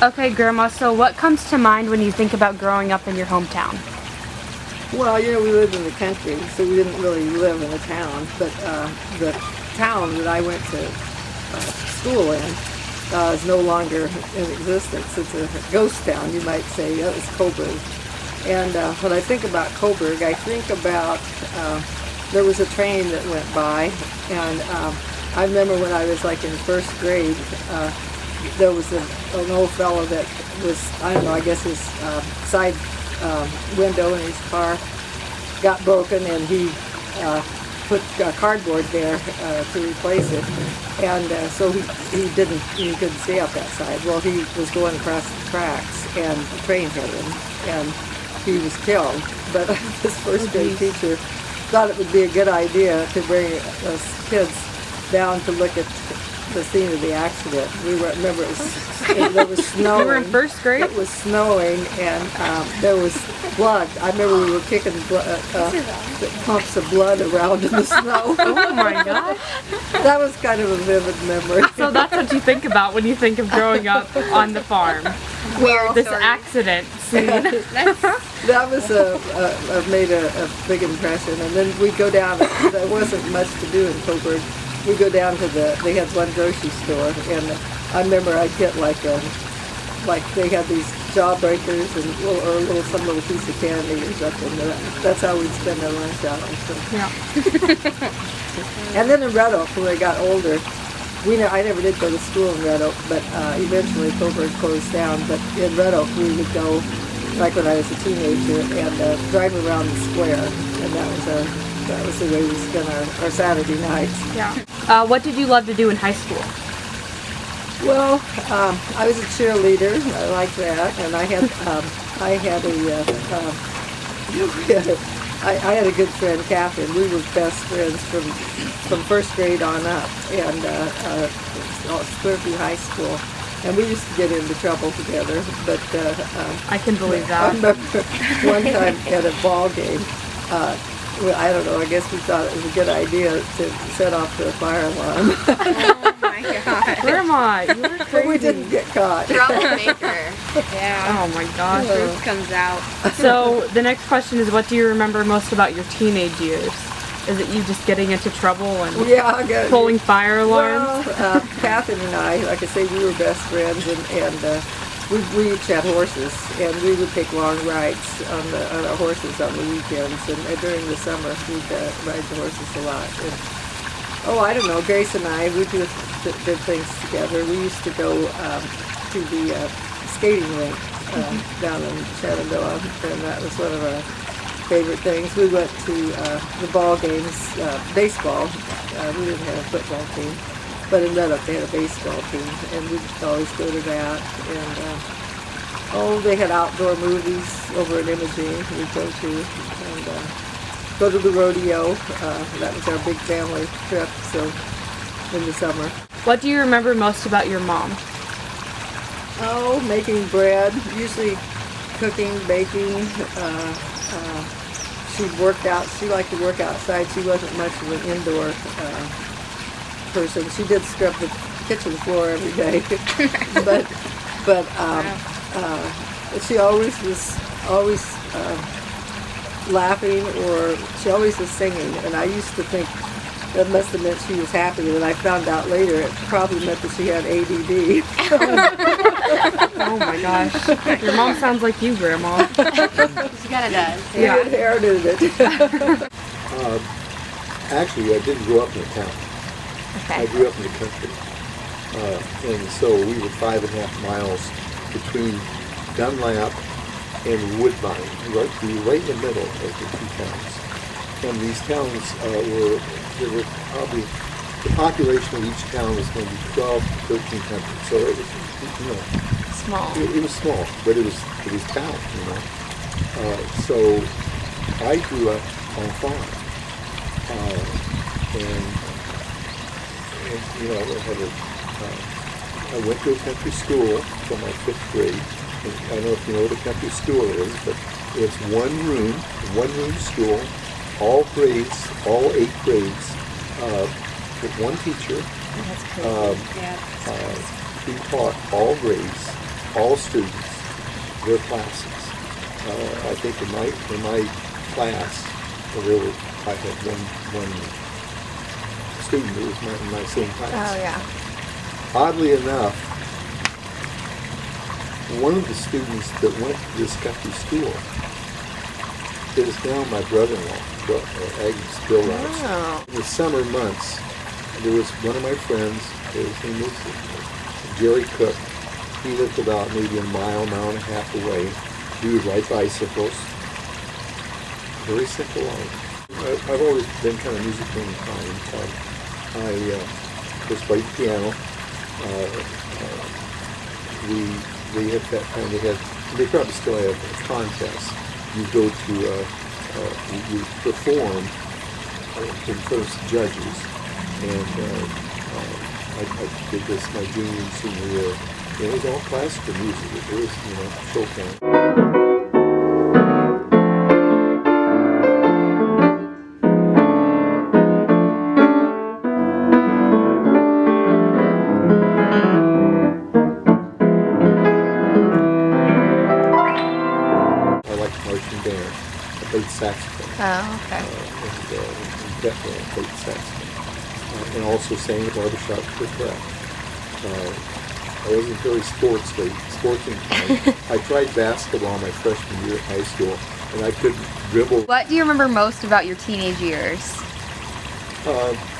Okay, Grandma, so what comes to mind when you think about growing up in your hometown? Well, we lived in the country, so we didn't really live in a town. But the town that I went to school in is no longer in existence. It's a ghost town, you might say. That was Coburg. And when I think about Coburg, I think about there was a train that went by, and I remember when I was like in first grade, there was an old fellow that was, I don't know, I guess his side window in his car got broken, and he put cardboard there to replace it, and so he couldn't stay up that side. Well, he was going across the tracks, and the train hit him, and he was killed. But this first grade teacher thought it would be a good idea to bring us kids down to look at the scene of the accident. Remember, there was snowing. You were in first grade? It was snowing, and there was blood. I remember we were kicking pumps of blood around in the snow. Oh my gosh. That was kind of a vivid memory. So that's what you think about when you think of growing up on the farm. Well, This accident scene. That was made a big impression. And then we'd go down. There wasn't much to do in Coburg. We go down to they had one grocery store, and I remember I'd get like they had these jawbreakers and some little piece of candy or something. That's how we'd spend our lunch hour. So. Yeah. And then in Red Oak, when I got older, I never did go to school in Red Oak, but eventually Coburg closed down. But in Red Oak, we would go, like when I was a teenager, and drive around the square, and that was the way we spent our Saturday nights. Yeah. What did you love to do in high school? Well, I was a cheerleader. I liked that, and I had a good friend, Catherine. We were best friends from first grade on up, and Spurby High School. And we used to get into trouble together. But I can believe that. I remember one time at a ball game. Well, I don't know, I guess we thought it was a good idea to set off the fire alarm. Oh my god. Grandma, you were crazy. But we didn't get caught. Troublemaker. Yeah. Oh my gosh. Truth comes out. So the next question is, what do you remember most about your teenage years? Is it you just getting into trouble and pulling fire alarms? Well, Catherine and I, like I say, we were best friends, and we each had horses, and we would take long rides on our horses on the weekends, and during the summer we'd ride the horses a lot. And, I don't know, Grace and I, we did things together. We used to go to the skating rink down in Shenandoah, and that was one of our favorite things. We went to the ball games, baseball. We didn't have a football team. But in Red Oak, they had a baseball team, and we'd always go to that. And they had outdoor movies over in Imogene we'd go to, and go to the rodeo. That was our big family trip. So in the summer. What do you remember most about your mom? Oh, making bread, usually cooking, baking. She worked out. She liked to work outside. She wasn't much of an indoor person. She did scrub the kitchen floor every day, but she always was laughing, or she always was singing. And I used to think that must have meant she was happy, and I found out later it probably meant that she had ADD. Oh my gosh. Your mom sounds like you, Grandma. She kinda does. We inherited it. Actually, I didn't grow up in a town. Okay. I grew up in the country. And so we were 5.5 miles between Dunlap and Woodbine. We were right in the middle of the two towns. And these towns there were probably, the population of each town was going to be 12 to 1,300. So it was, Small. It was small, but it was town, So I grew up on a farm. I went to a country school for my 5th grade. And I don't know if you know what a country school is, but it's one room school, all grades, all 8 grades, with one teacher. That's crazy. Who taught all grades, all students, their classes. I think in my class, I had one student who was in my same class. Oh, yeah. Oddly enough, one of the students that went to this country school is now my brother-in-law, Agnes Bill Rouse. Oh. In the summer months, there was one of my friends, his name was Jerry Cook. He lived about maybe a mile and a half away. He would ride bicycles. Very simple life. I've always been kind of musically inclined. I just played piano. They probably still have a contest. You go to, you perform in front of judges, and I did this my junior and senior year. And it was all classical music. It was, Chopin. Played saxophone. Oh, okay. And definitely played saxophone. And also sang the barbershop quartet. I wasn't very sports inclined. I tried basketball my freshman year of high school, and I couldn't dribble. What do you remember most about your teenage years?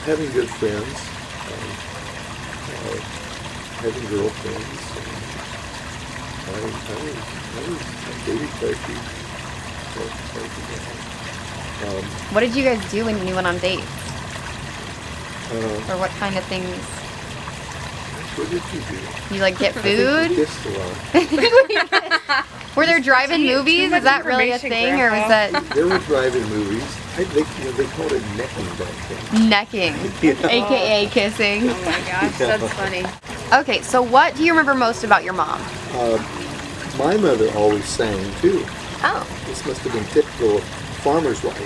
Having good friends, having girlfriends. I dated quite a few. What did you guys do when you went on dates? Or what kind of things? What did you do? You like get I think we food? kissed a lot. Were there drive-in movies? Is that really a thing, or was that There were drive-in movies. They called it necking back then. necking, Yeah. aka kissing? Oh my gosh, that's funny. Okay, so what do you remember most about your mom? My mother always sang too. Oh, This must have been typical of farmer's wife,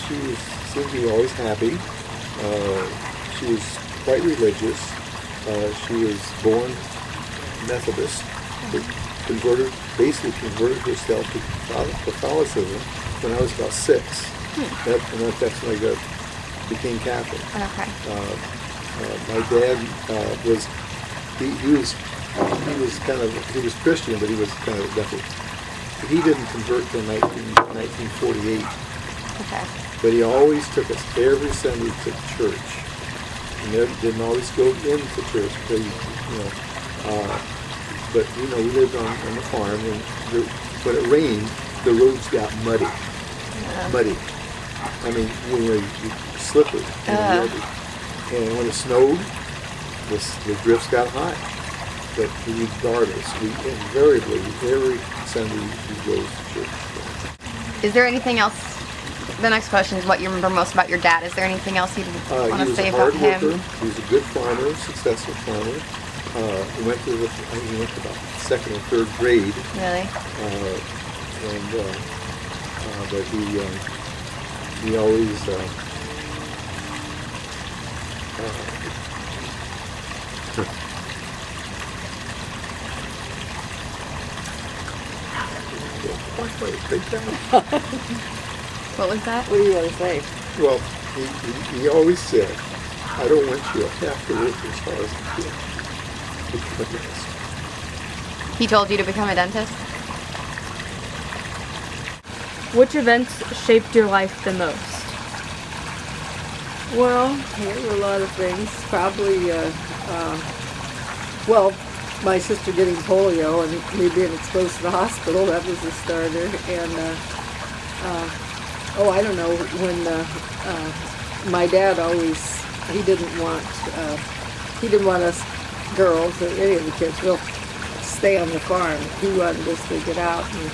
She seemed to be always happy. She was quite religious. She was born Methodist, but basically converted herself to Catholicism when I was about 6. That's when I became Catholic. okay. My dad he was Christian, but he was kind of definitely. He didn't convert till 1948, Okay. but he always took us every Sunday to church. He didn't always go into church, but we lived on the farm, and when it rained, the roads got muddy. Muddy. I mean, slippery. And when it snowed, the drifts got high. But regardless, we invariably, every Sunday, we go to church. Is there anything else? The next question is what you remember most about your dad. Is there anything else you'd want to say about him? He was a hard worker. He was a good farmer, successful farmer. He went to about 2nd or 3rd grade. Really? But he always What was that? What do you want to say? Well, he always said, I don't want you to have to work as hard as I can. Become a dentist. He told you to become a dentist? Which events shaped your life the most? Well, there were a lot of things. Probably, my sister getting polio and me being exposed to the hospital, that was a starter. And, I don't know, when my dad always, he didn't want us girls, or any of the kids, to stay on the farm. He wanted us to get out and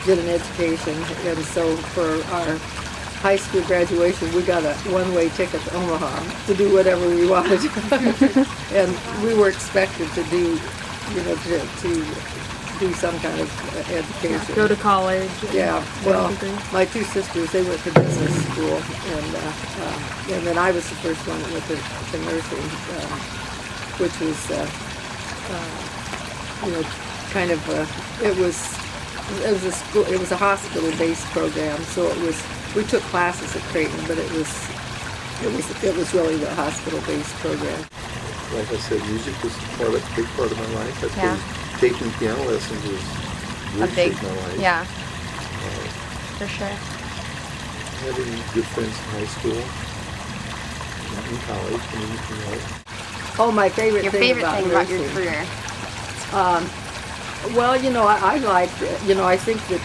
get an education. And so for our high school graduation, we got a one-way ticket to Omaha to do whatever we wanted. And we were expected to do, to do some kind of education. Go to college. Yeah, well, my 2 sisters, they went to business school, and then I was the first one that went to nursing, which was kind of it was a school. It was a hospital-based program, so we took classes at Creighton, but it was really the hospital-based program. Like I said, music was a big part of my life. I suppose taking piano lessons was really shaped my life. Yeah, for sure. Having good friends in high school, in college, Oh, my favorite Your thing favorite about thing about your career? Well, I like, I think that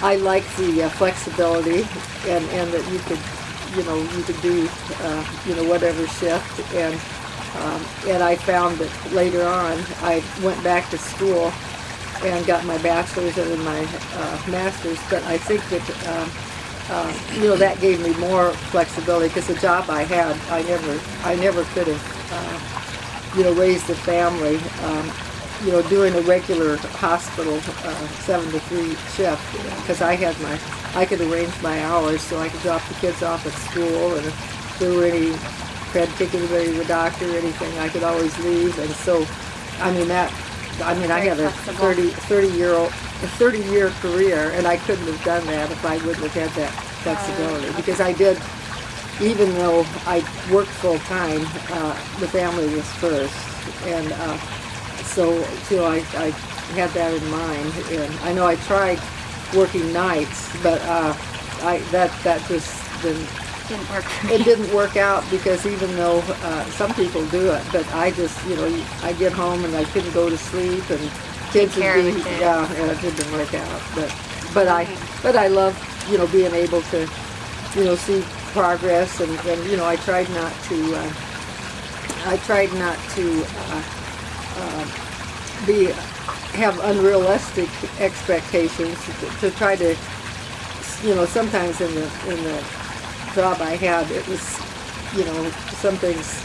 I like the flexibility and that you could do, whatever shift. And I found that later on, I went back to school and got my bachelor's and then my master's. But I think that, that gave me more flexibility because the job I had, I never could have, raised a family. Doing a regular hospital 7 to 3 shift because I could arrange my hours so I could drop the kids off at school, and if there were any, if I had to take anybody to the doctor or anything, I could always leave. And so, I had a 30-year career, and I couldn't have done that if I wouldn't have had that flexibility because I did. Even though I worked full time, the family was first, and so I had that in mind. And I know I tried working nights, but that just didn't work. It didn't work out because even though some people do it, but I just I get home and I couldn't go to sleep, and kids would be and it didn't work out. But I love being able to see progress, and I tried not to have unrealistic expectations to try to sometimes in the job I had, it was sometimes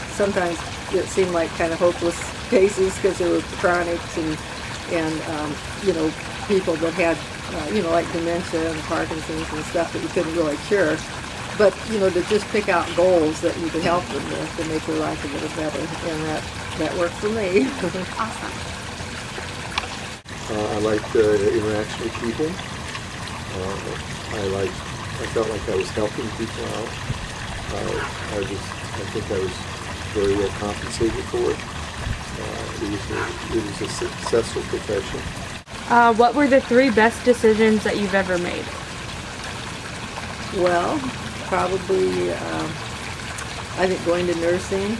it seemed like kind of hopeless cases because there were chronics and people that had like dementia and Parkinson's and stuff that you couldn't really cure. But, to just pick out goals that you could help them with to make their life a little better. And that worked for me. Awesome. I liked interaction with people. I felt like I was helping people out. I think I was very well compensated for it. It was a successful profession. What were the 3 best decisions that you've ever made? Well, probably, I think going to nursing,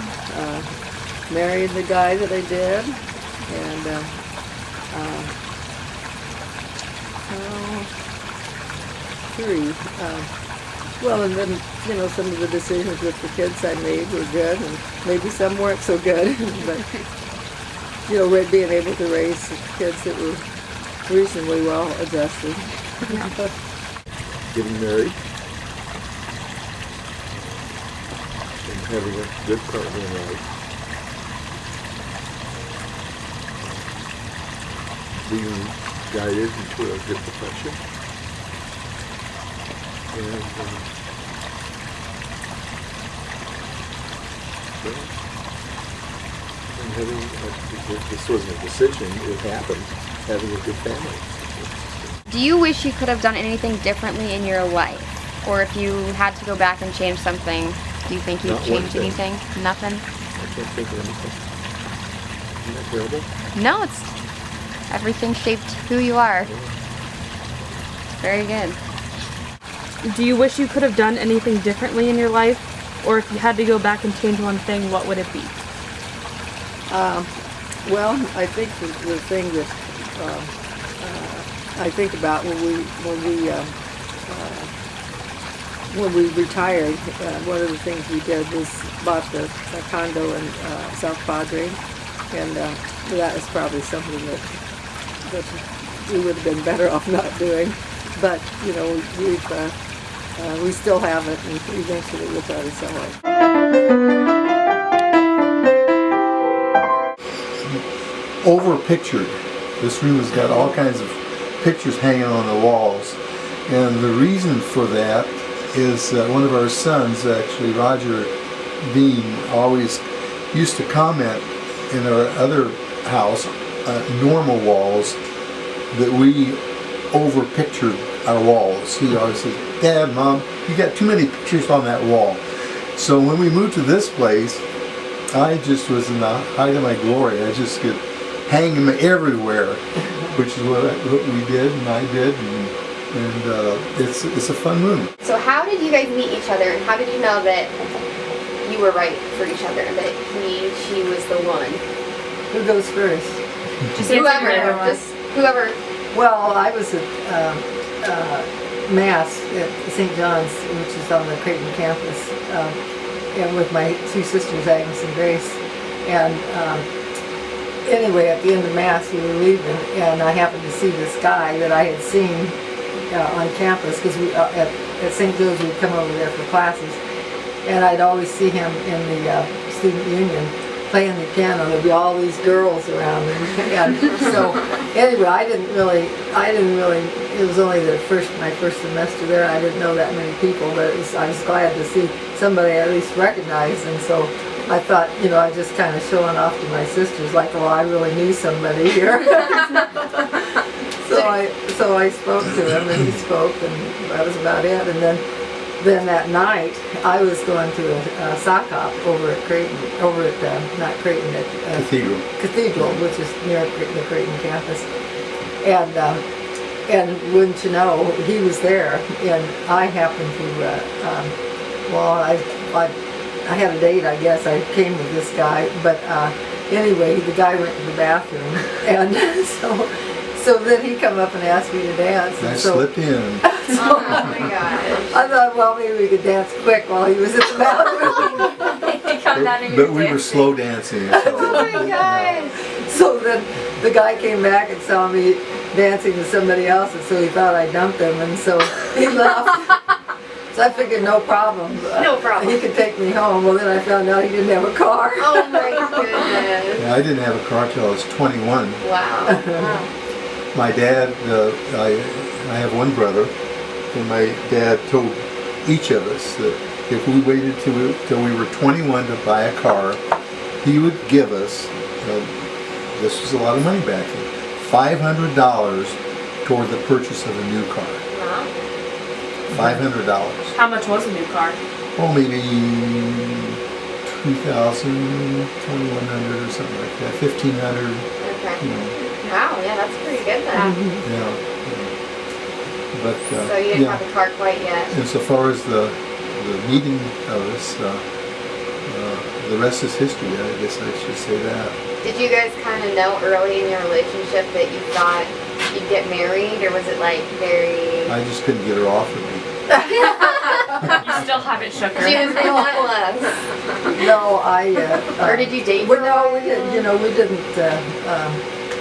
marrying the guy that I did, and 3. Well, and then, some of the decisions with the kids I made were good, and maybe some weren't so good, but, being able to raise kids that were reasonably well adjusted. Getting married. Having a good partner in life, being guided into a good profession, and having this wasn't a decision, it happened, having a good family. Do you wish you could have done anything differently in your life? Or if you had to go back and change something, do you think you'd change anything? Nothing? I can't think of anything. Isn't that terrible? No, everything shaped who you are. Very good. Do you wish you could have done anything differently in your life? Or if you had to go back and change one thing, what would it be? Well, I think the thing that I think about when we retired, one of the things we did was bought a condo in South Padre, and that was probably something that we would have been better off not doing. But we still have it, and eventually we'll try to sell it. Over-pictured. This room has got all kinds of pictures hanging on the walls, and the reason for that is one of our sons, actually Roger Bean, always used to comment in our other house, normal walls, that we over pictured our walls. He always says, "Dad, Mom, you got too many pictures on that wall." So when we moved to this place, I just was in the height of my glory. I just could hang them everywhere, which is what we did, and I did, and it's a fun room. So how did you guys meet each other, and how did you know that you were right for each other, that she was the one? Who goes first? Just whoever. Well, I was at Mass at St. John's, which is on the Creighton campus, and with my two sisters, Agnes and Grace. And anyway, at the end of Mass, we were leaving, and I happened to see this guy that I had seen on campus, because we at St. Joe's we'd come over there for classes, and I'd always see him in the student union playing the piano. There'd be all these girls around, and so anyway, I didn't really. It was only my first semester there. I didn't know that many people, but I was glad to see somebody I at least recognized, and so I thought, I just kind of showing off to my sisters, like, well, I really knew somebody here. So I spoke to him, and he spoke, and that was about it. And then that night, I was going to a sock hop over at Creighton, not Creighton, at Cathedral, which is near the Creighton campus. And wouldn't you know, he was there, and I happened to, I had a date, I guess. I came with this guy, but anyway, the guy went to the bathroom, and so then he come up and asked me to dance. And I slipped in. Oh my gosh. I thought, well, maybe we could dance quick while he was in the bathroom. But we were slow dancing. So, oh my gosh. So then the guy came back and saw me dancing with somebody else, and so he thought I dumped him, and so he left. So I figured no problem. No problem. He could take me home. Well, then I found out he didn't have a car. Oh my goodness. Yeah, I didn't have a car till I was 21. Wow. My dad, I have one brother, and my dad told each of us that if we waited till we were 21 to buy a car, he would give us, this was a lot of money back then, $500 toward the purchase of a new car. Wow. $500. How much was a new car? Oh, maybe $2,000, $2,100 or something like that, $1,500. Okay. Wow, yeah, that's pretty good then. Yeah. But so you didn't have a car quite yet. And so far as the meeting of us, the rest is history. I guess I should say that. Did you guys kind of know early in your relationship that you thought you'd get married, or was it like very... I just couldn't get her off of me. You still haven't shook her. She was relentless. No, or did you date? Well, no, we didn't. We didn't.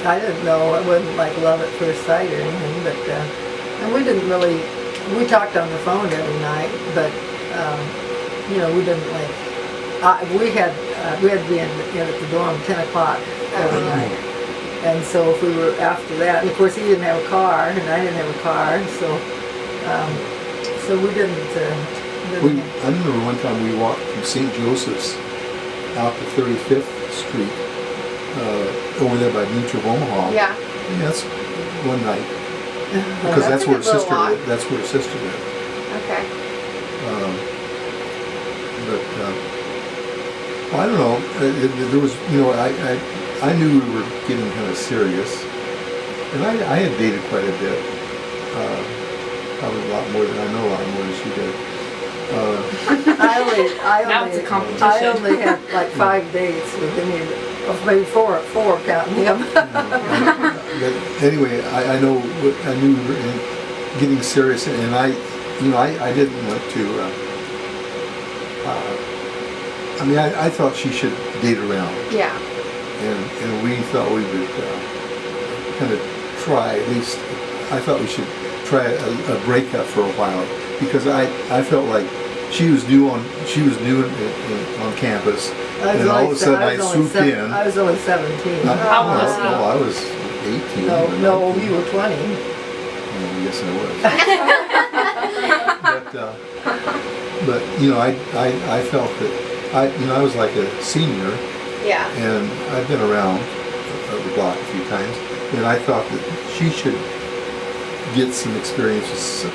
I didn't know. It wasn't like love at first sight or anything, but and we didn't really. We talked on the phone every night, but we didn't like. We had to be in at the dorm 10 o'clock every night, and so if we were after that, and of course he didn't have a car, and I didn't have a car, so we didn't. I remember one time we walked from St. Joseph's out to 35th Street. Over there by Beach of Omaha. Yeah. That's one night. Because that's where her sister lived. That's where her sister lived. Okay. Well, I don't know. There was, I knew we were getting kind of serious, and I had dated quite a bit. Probably a lot more than I know, a lot more than she did. Now it's a competition. I only had like 5 dates with any of it. Maybe four counting him. But anyway, I knew we were getting serious, and I didn't want to. I thought she should date around. Yeah. And we thought we would kind of try, at least. I thought we should try a breakup for a while, because I felt like she was new on campus, and all of a sudden I swooped in. I was only 17. How old was you? I was 18. No, you were 20. Yes, I was. But I felt that I was like a senior, Yeah. And I've been around the block a few times, and I thought that she should get some experiences,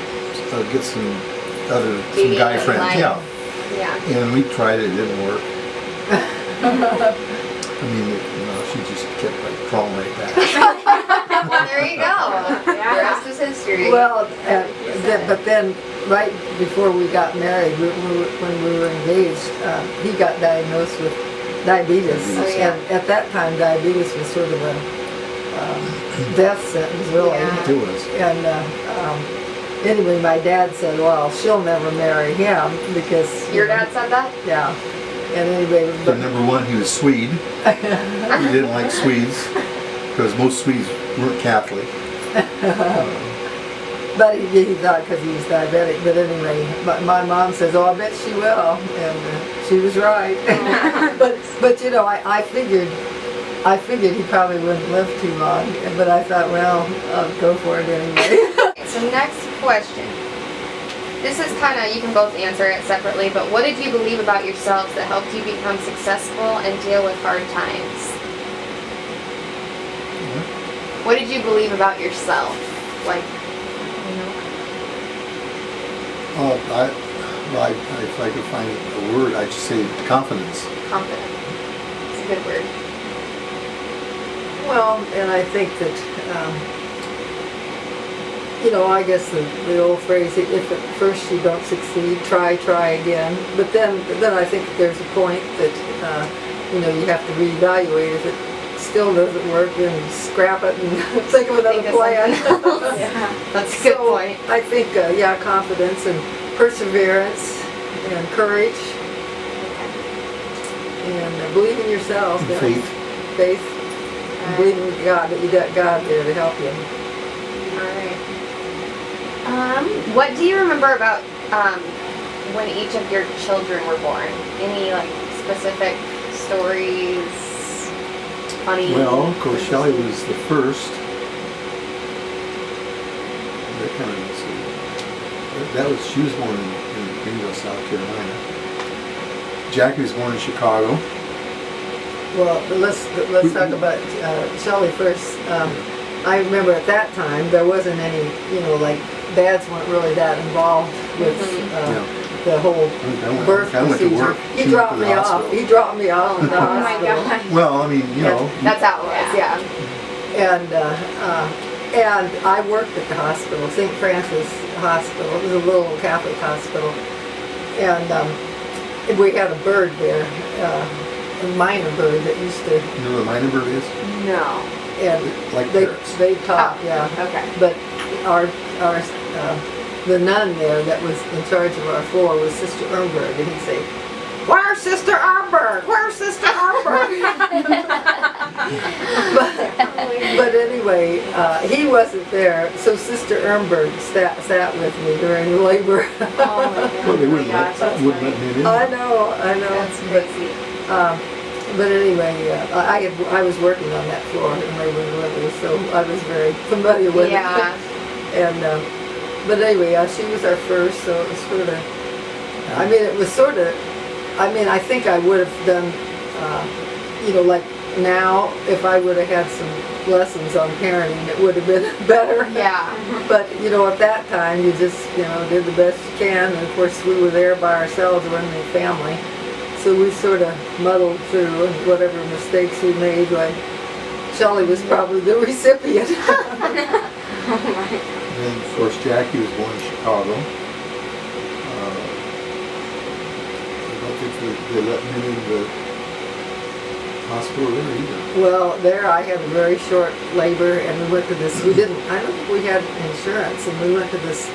get some guy friends. Yeah. And we tried it, it didn't work. I mean, she just kept like crawling right back. Well, there you go. The rest is history. Well, but then right before we got married, when we were engaged, he got diagnosed with diabetes. Oh, yeah. And at that time, diabetes was sort of a death sentence, really. Yeah. It was. And anyway, my dad said, well, she'll never marry him because... Your dad said that? Yeah. And anyway... So number one, he was Swede. He didn't like Swedes because most Swedes weren't Catholic. But he thought because he was diabetic. But anyway, my mom says, oh, I bet she will. And she was right. but you know, I figured he probably wouldn't live too long. But I thought, well, I'll go for it anyway. So next question. This is kind of, you can both answer it separately, but what did you believe about yourselves that helped you become successful and deal with hard times? What did you believe about yourself? Like, you know? If I could find a word, I'd just say confidence. Confident. It's a good word. Well, and I think that, you know, I guess the old phrase, if at first you don't succeed, try again. But then I think there's a point that, you know, you have to reevaluate. If it still doesn't work, then scrap it and think of another plan. Yeah, that's a good point. I think, yeah, confidence and perseverance and courage and believe in yourself. And faith. Faith. And believe in God, that you got God there to help you. Alright. What do you remember about when each of your children were born? Any like specific stories? Funny? Well, of course, Shelley was the first. That kind of she was born in Greenville, South Carolina. Jackie was born in Chicago. Well, let's talk about Shelley first. I remember at that time there wasn't any, you know, like dads weren't really that involved with the whole birth procedure. He dropped me off. He dropped me off in the hospital. My God. Well, I mean, you know. That's how it was, yeah. And I worked at the hospital, St. Francis Hospital. It was a little Catholic hospital. And we had a bird there, a minor bird that used to... You know what a minor bird is? No. And like they taught, yeah. Okay. But the nun there that was in charge of our floor was Sister Ernberg, and he'd say, "Where's Sister Ernberg? Where's Sister Ernberg?" but anyway, he wasn't there, so Sister Ernberg sat with me during labor. Well, they wouldn't let me in. I know. That's crazy. But anyway, I was working on that floor in labor and delivery, so I was very familiar with it. And but anyway, she was our first, so it was sort of. I mean, it was sort of. I mean, I think I would have done, you know, like now, if I would have had some lessons on parenting, it would have been better. Yeah. But you know, at that time, you just did the best you can, and of course, we were there by ourselves running the family. So we sort of muddled through, and whatever mistakes we made, like Shelley was probably the recipient. And then, of course, Jackie was born in Chicago. I don't think they let me in the hospital there either. Well, there I had a very short labor, and we went to this. I don't think we had insurance, and we went to this.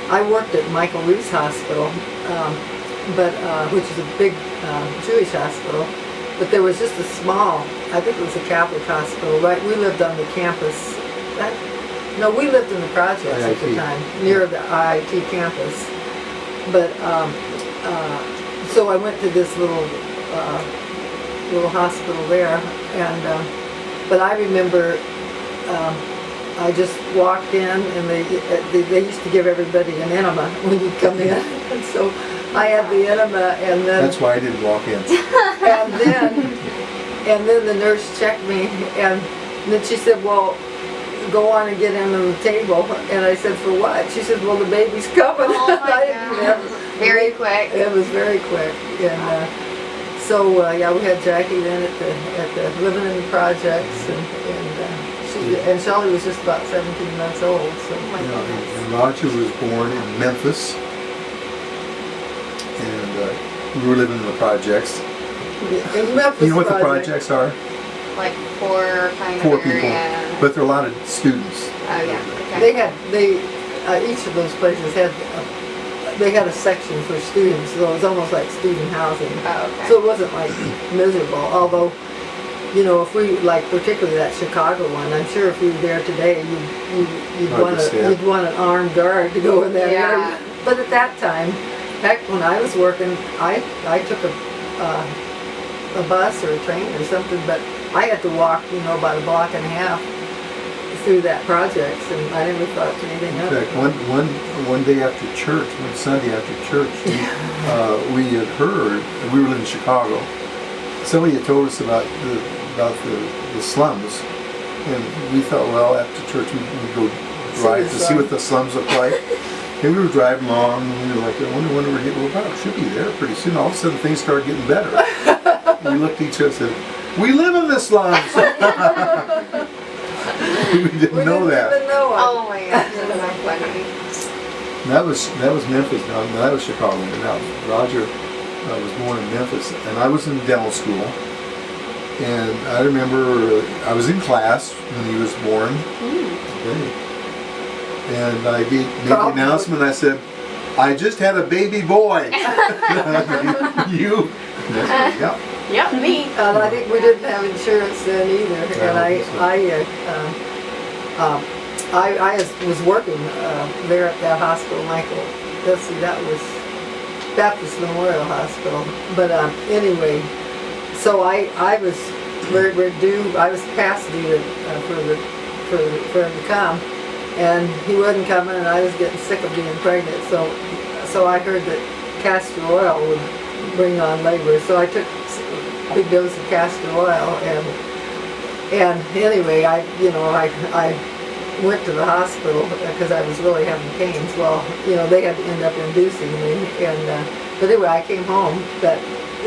I worked at Michael Reese Hospital. Which is a big Jewish hospital, but there was just a small, I think it was a Catholic hospital, right? We lived on the campus. No, we lived in the projects at the time, near the IIT campus. But, so I went to this little hospital there, and, but I remember, I just walked in, and they used to give everybody an enema when you come in, and so I had the enema, and then... That's why I didn't walk in. And then the nurse checked me, and then she said, well, go on and get him on the table. And I said, for what? She said, well, the baby's coming. Oh my God. Very quick. It was very quick. And so yeah, we had Jackie then at the living in the projects, and Shelley was just about 17 months old. So and Roger was born in Memphis, and we were living in the projects. In Memphis, you know what the projects are? Like poor kind Poor of people, area. but there are a lot of students. Oh yeah. Okay. Each of those places had they had a section for students, so it was almost like student housing. Oh, okay. So it wasn't like miserable, although, you know, if we, like particularly that Chicago one, I'm sure if you were there today, you'd want an armed guard to go in there. Yeah. But at that time, heck, when I was working, I took a bus or a train or something, but I had to walk, you know, about a block and a half through that projects, and I never thought anything of it. One day after church, one Sunday after church, we had heard, and we were in Chicago, somebody had told us about the slums, and we thought, well, after church we'd go drive to see what the slums look like. And we were driving along, and we were like, I wonder when we're getting, well, should be there pretty soon. All of a sudden things started getting better. We looked at each other and said, we live in the slums! We didn't know that. Even know it. Oh my gosh, that's so funny. That was Memphis. Now that was Chicago. Now Roger was born in Memphis, and I was in dental school. And I remember I was in class when he was born. Okay. And I made the announcement. I said, "I just had a baby boy." You? Yeah. Yep, me. And I think we didn't have insurance then either. And I was working there at that hospital, Michael. Let's see, that was Baptist Memorial Hospital. But anyway, so I was due. I was past due for him to come, and he wasn't coming, and I was getting sick of being pregnant. So I heard that castor oil would bring on labor. So I took a big dose of castor oil, and anyway, I went to the hospital because I was really having pains. Well, you know, they had to end up inducing me, and but anyway, I came home. That,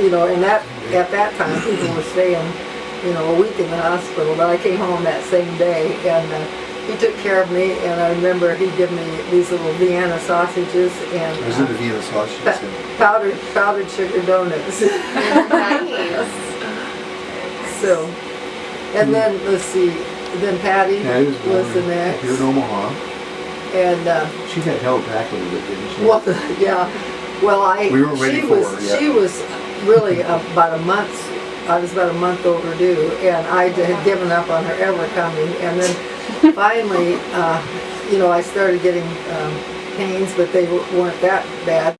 you know, and that at that time people were staying, you know, a week in the hospital. But I came home that same day, and he took care of me. And I remember he gave me these little Vienna sausages and I was in the Vienna sausages. powdered sugar donuts. Nice. So, and then let's see, then Patty was the next. Here in Omaha. And she got held back a little bit, didn't she? well, yeah. Well, we weren't ready for her yet. She was really about a month. I was about a month overdue, and I had given up on her ever coming. And then finally, you know, I started getting pains, but they weren't that bad.